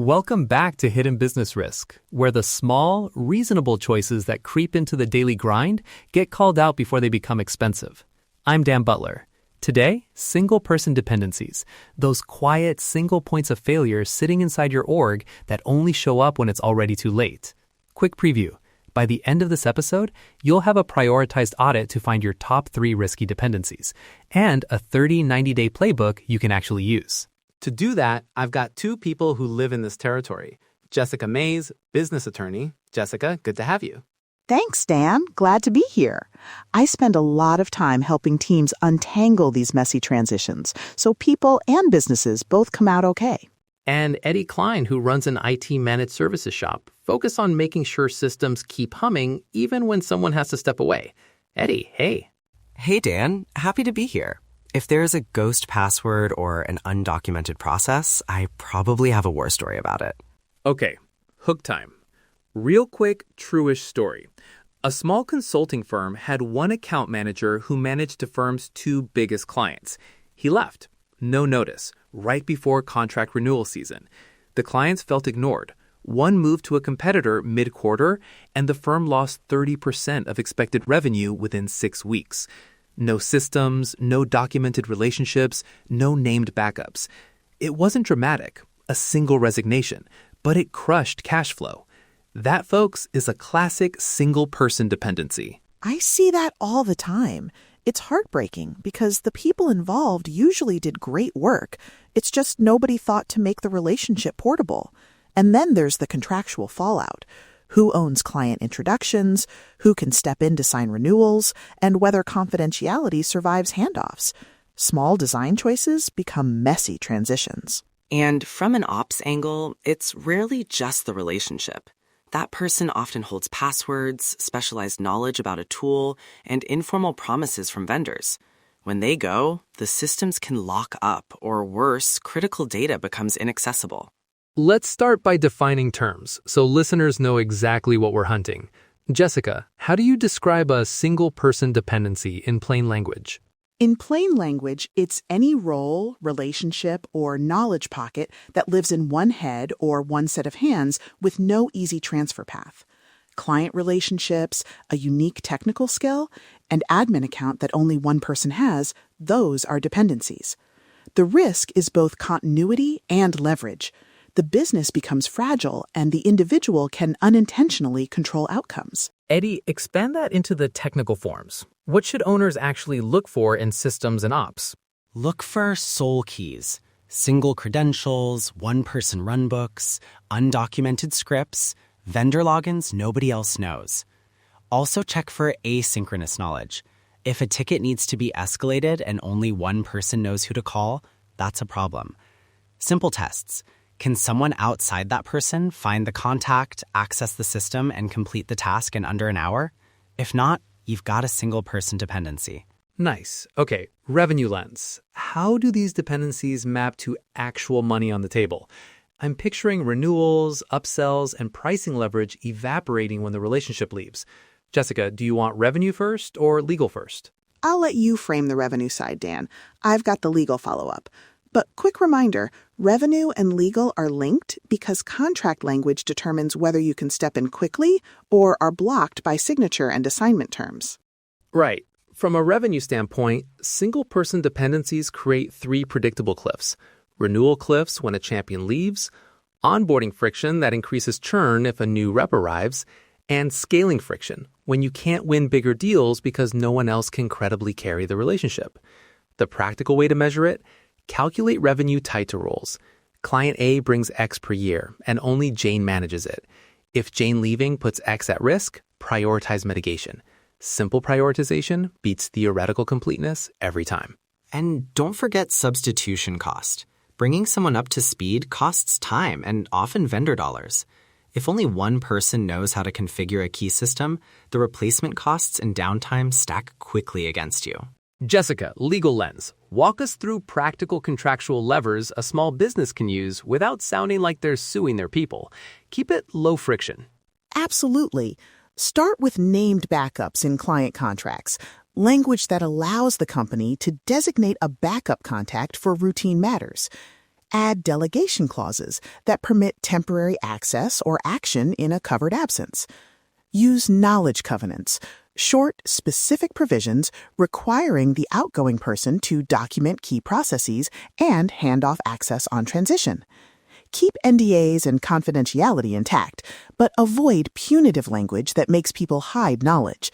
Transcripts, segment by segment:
Welcome back to Hidden Business Risk, where the small, reasonable choices that creep into the daily grind get called out before they become expensive. I'm Dan Butler. Today, single-person dependencies, those quiet, single points of failure sitting inside your org that only show up when it's already too late. Quick preview. By the end of this episode, you'll have a prioritized audit to find your top 3 risky dependencies and a 90-day playbook you can actually use. To do that, I've got 2 people who live in this territory. Jessica Mays, business attorney. Jessica, good to have you. Thanks, Dan. Glad to be here. I spend a lot of time helping teams untangle these messy transitions so people and businesses both come out okay. And Eddie Klein, who runs an IT managed services shop, focus on making sure systems keep humming even when someone has to step away. Eddie, hey. Hey, Dan. Happy to be here. If there's a ghost password or an undocumented process, I probably have a war story about it. Okay, hook time. Real quick, true-ish story. A small consulting firm had one account manager who managed the firm's 2 biggest clients. He left, no notice, right before contract renewal season. The clients felt ignored. One moved to a competitor mid-quarter, and the firm lost 30% of expected revenue within 6 weeks. No systems, no documented relationships, no named backups. It wasn't dramatic, a single resignation, but it crushed cash flow. That, folks, is a classic single-person dependency. I see that all the time. It's heartbreaking because the people involved usually did great work. It's just nobody thought to make the relationship portable. And then there's the contractual fallout. Who owns client introductions, who can step in to sign renewals, and whether confidentiality survives handoffs. Small design choices become messy transitions. And from an ops angle, it's rarely just the relationship. That person often holds passwords, specialized knowledge about a tool, and informal promises from vendors. When they go, the systems can lock up, or worse, critical data becomes inaccessible. Let's start by defining terms so listeners know exactly what we're hunting. Jessica, how do you describe a single-person dependency in plain language? In plain language, it's any role, relationship, or knowledge pocket that lives in one head or one set of hands with no easy transfer path. Client relationships, a unique technical skill, and admin account that only one person has, those are dependencies. The risk is both continuity and leverage. The business becomes fragile and the individual can unintentionally control outcomes. Eddie, expand that into the technical forms. What should owners actually look for in systems and ops? Look for sole keys, single credentials, one-person runbooks, undocumented scripts, vendor logins nobody else knows. Also check for asynchronous knowledge. If a ticket needs to be escalated and only one person knows who to call, that's a problem. Simple tests. Can someone outside that person find the contact, access the system, and complete the task in under an hour? If not, you've got a single-person dependency. Nice. Okay, revenue lens. How do these dependencies map to actual money on the table? I'm picturing renewals, upsells, and pricing leverage evaporating when the relationship leaves. Jessica, do you want revenue first or legal first? I'll let you frame the revenue side, Dan. I've got the legal follow-up. But quick reminder, revenue and legal are linked because contract language determines whether you can step in quickly or are blocked by signature and assignment terms. Right. From a revenue standpoint, single-person dependencies create 3 predictable cliffs. Renewal cliffs when a champion leaves, onboarding friction that increases churn if a new rep arrives, and scaling friction when you can't win bigger deals because no one else can credibly carry the relationship. The practical way to measure it? Calculate revenue tied to roles. Client A brings X per year, and only Jane manages it. If Jane leaving puts X at risk, prioritize mitigation. Simple prioritization beats theoretical completeness every time. And don't forget substitution cost. Bringing someone up to speed costs time and often vendor dollars. If only one person knows how to configure a key system, the replacement costs and downtime stack quickly against you. Jessica, legal lens. Walk us through practical contractual levers a small business can use without sounding like they're suing their people. Keep it low friction. Absolutely. Start with named backups in client contracts, language that allows the company to designate a backup contact for routine matters. Add delegation clauses that permit temporary access or action in a covered absence. Use knowledge covenants, short, specific provisions requiring the outgoing person to document key processes and hand off access on transition. Keep NDAs and confidentiality intact, but avoid punitive language that makes people hide knowledge.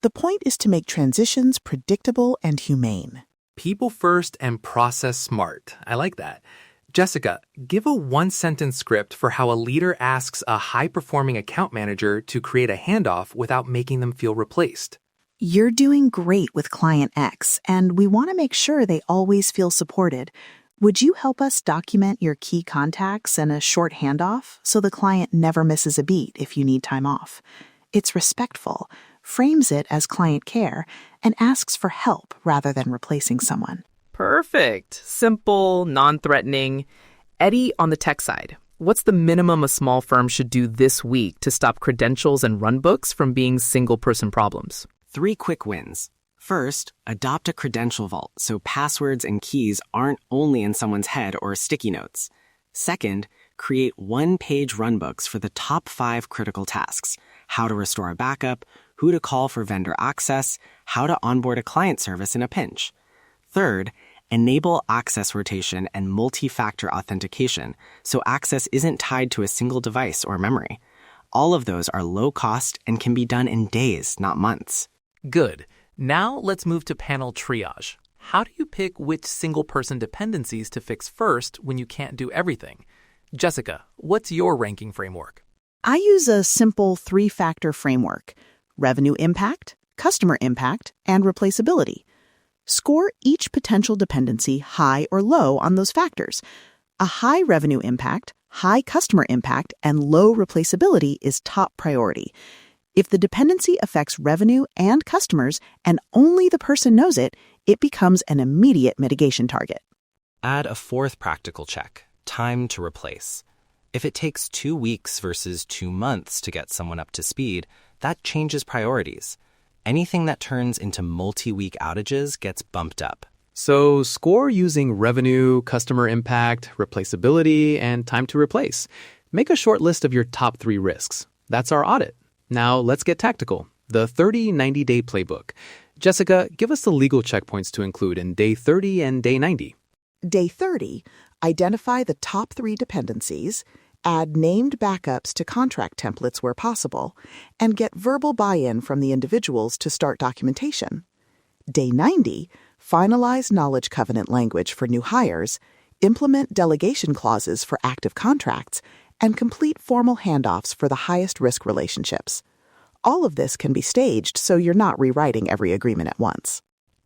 The point is to make transitions predictable and humane. People first and process smart. I like that. Jessica, give a one-sentence script for how a leader asks a high-performing account manager to create a handoff without making them feel replaced. You're doing great with Client X, and we want to make sure they always feel supported. Would you help us document your key contacts in a short handoff so the client never misses a beat if you need time off? It's respectful, frames it as client care, and asks for help rather than replacing someone. Perfect. Simple, non-threatening. Eddie, on the tech side, what's the minimum a small firm should do this week to stop credentials and runbooks from being single-person problems? 3 quick wins. First, adopt a credential vault so passwords and keys aren't only in someone's head or sticky notes. Second, create one-page runbooks for the top 5 critical tasks: how to restore a backup, who to call for vendor access, how to onboard a client service in a pinch. Third, enable access rotation and multi-factor authentication so access isn't tied to a single device or memory. All of those are low cost and can be done in days, not months. Good. Now let's move to panel triage. How do you pick which single-person dependencies to fix first when you can't do everything? Jessica, what's your ranking framework? I use a simple 3-factor framework: revenue impact, customer impact, and replaceability. Score each potential dependency high or low on those factors. A high revenue impact, high customer impact, and low replaceability is top priority. If the dependency affects revenue and customers and only the person knows it, it becomes an immediate mitigation target. Add a 4th practical check: time to replace. If it takes 2 weeks versus 2 months to get someone up to speed, that changes priorities. Anything that turns into multi-week outages gets bumped up. So score using revenue, customer impact, replaceability, and time to replace. Make a short list of your top 3 risks. That's our audit. Now let's get tactical. The 30-90-day playbook. Jessica, give us the legal checkpoints to include in day 30 and day 90. Day 30, identify the top 3 dependencies, add named backups to contract templates where possible, and get verbal buy-in from the individuals to start documentation. Day 90, finalize knowledge covenant language for new hires, implement delegation clauses for active contracts, and complete formal handoffs for the highest risk relationships. All of this can be staged so you're not rewriting every agreement at once.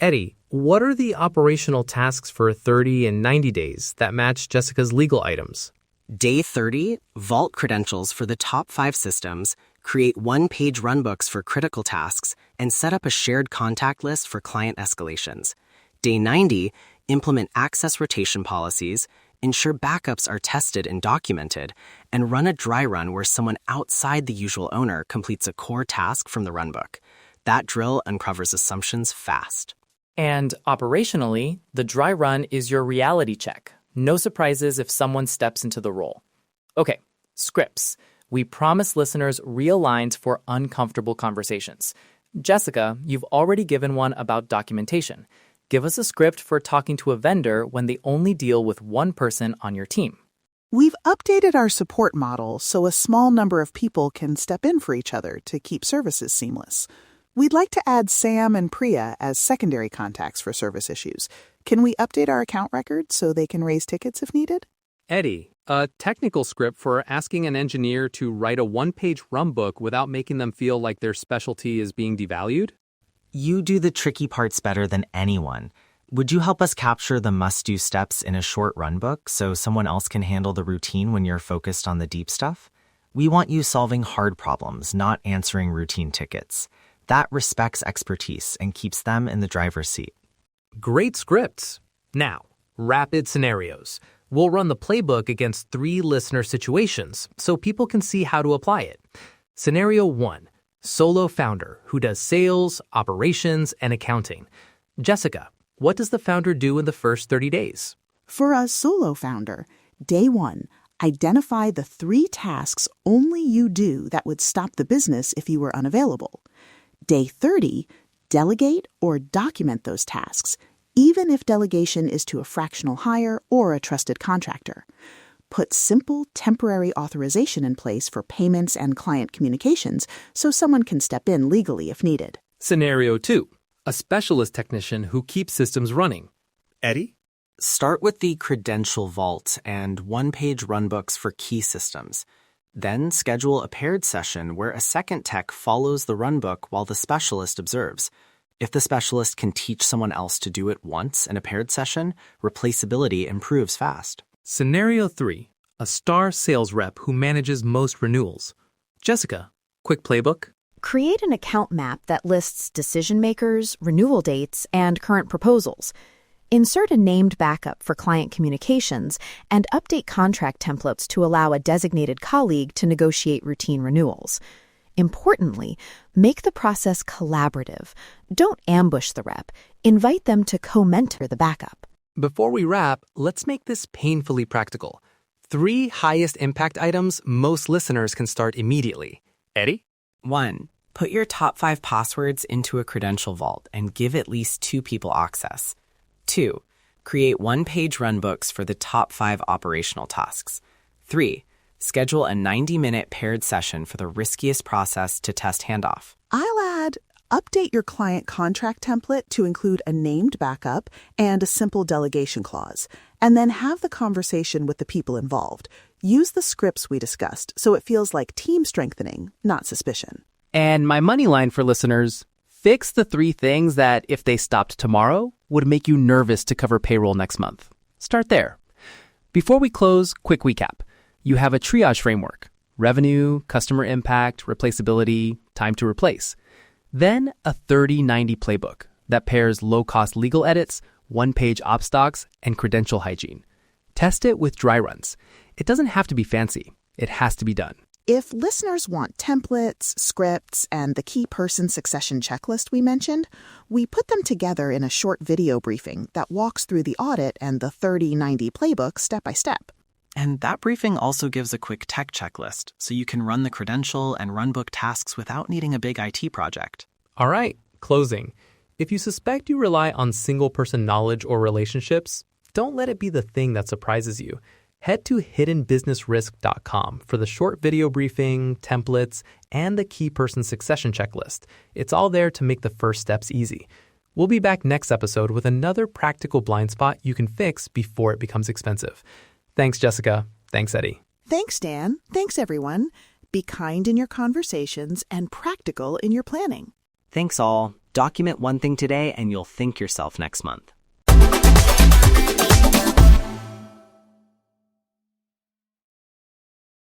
Eddie, what are the operational tasks for 30 and 90 days that match Jessica's legal items? Day 30, vault credentials for the top 5 systems, create one-page runbooks for critical tasks, and set up a shared contact list for client escalations. Day 90, implement access rotation policies, ensure backups are tested and documented, and run a dry run where someone outside the usual owner completes a core task from the runbook. That drill uncovers assumptions fast. And operationally, the dry run is your reality check. No surprises if someone steps into the role. Okay, scripts. We promise listeners real lines for uncomfortable conversations. Jessica, you've already given one about documentation. Give us a script for talking to a vendor when they only deal with one person on your team. We've updated our support model so a small number of people can step in for each other to keep services seamless. We'd like to add Sam and Priya as secondary contacts for service issues. Can we update our account records so they can raise tickets if needed? Eddie, a technical script for asking an engineer to write a one-page runbook without making them feel like their specialty is being devalued? You do the tricky parts better than anyone. Would you help us capture the must-do steps in a short runbook so someone else can handle the routine when you're focused on the deep stuff? We want you solving hard problems, not answering routine tickets. That respects expertise and keeps them in the driver's seat. Great scripts. Now, rapid scenarios. We'll run the playbook against 3 listener situations so people can see how to apply it. Scenario 1, solo founder who does sales, operations, and accounting. Jessica, what does the founder do in the first 30 days? For a solo founder, day 1, identify the 3 tasks only you do that would stop the business if you were unavailable. Day 30, delegate or document those tasks, even if delegation is to a fractional hire or a trusted contractor. Put simple, temporary authorization in place for payments and client communications so someone can step in legally if needed. Scenario 2. A specialist technician who keeps systems running. Eddie? Start with the credential vault and one-page runbooks for key systems. Then schedule a paired session where a second tech follows the runbook while the specialist observes. If the specialist can teach someone else to do it once in a paired session, replaceability improves fast. Scenario 3. A star sales rep who manages most renewals. Jessica, quick playbook. Create an account map that lists decision makers, renewal dates, and current proposals. Insert a named backup for client communications and update contract templates to allow a designated colleague to negotiate routine renewals. Importantly, make the process collaborative. Don't ambush the rep. Invite them to co-mentor the backup. Before we wrap, let's make this painfully practical. 3 highest impact items most listeners can start immediately. Eddie? 1. Put your top 5 passwords into a credential vault and give at least 2 people access. 2. Create one-page runbooks for the top 5 operational tasks. 3. Schedule a 90-minute paired session for the riskiest process to test handoff. I'll add, update your client contract template to include a named backup and a simple delegation clause, and then have the conversation with the people involved. Use the scripts we discussed so it feels like team strengthening, not suspicion. And my money line for listeners, fix the 3 things that, if they stopped tomorrow, would make you nervous to cover payroll next month. Start there. Before we close, quick recap. You have a triage framework: revenue, customer impact, replaceability, time to replace. Then a 30-90 playbook that pairs low-cost legal edits, one-page ops docs, and credential hygiene. Test it with dry runs. It doesn't have to be fancy. It has to be done. If listeners want templates, scripts, and the key person succession checklist we mentioned, we put them together in a short video briefing that walks through the audit and the 30-90 playbook step by step. And that briefing also gives a quick tech checklist, so you can run the credential and runbook tasks without needing a big IT project. All right, closing. If you suspect you rely on single-person knowledge or relationships, don't let it be the thing that surprises you. Head to hiddenbusinessrisk.com for the short video briefing, templates, and the key person succession checklist. It's all there to make the first steps easy. We'll be back next episode with another practical blind spot you can fix before it becomes expensive. Thanks, Jessica. Thanks, Eddie. Thanks, Dan. Thanks, everyone. Be kind in your conversations and practical in your planning. Thanks all. Document one thing today and you'll thank yourself next month.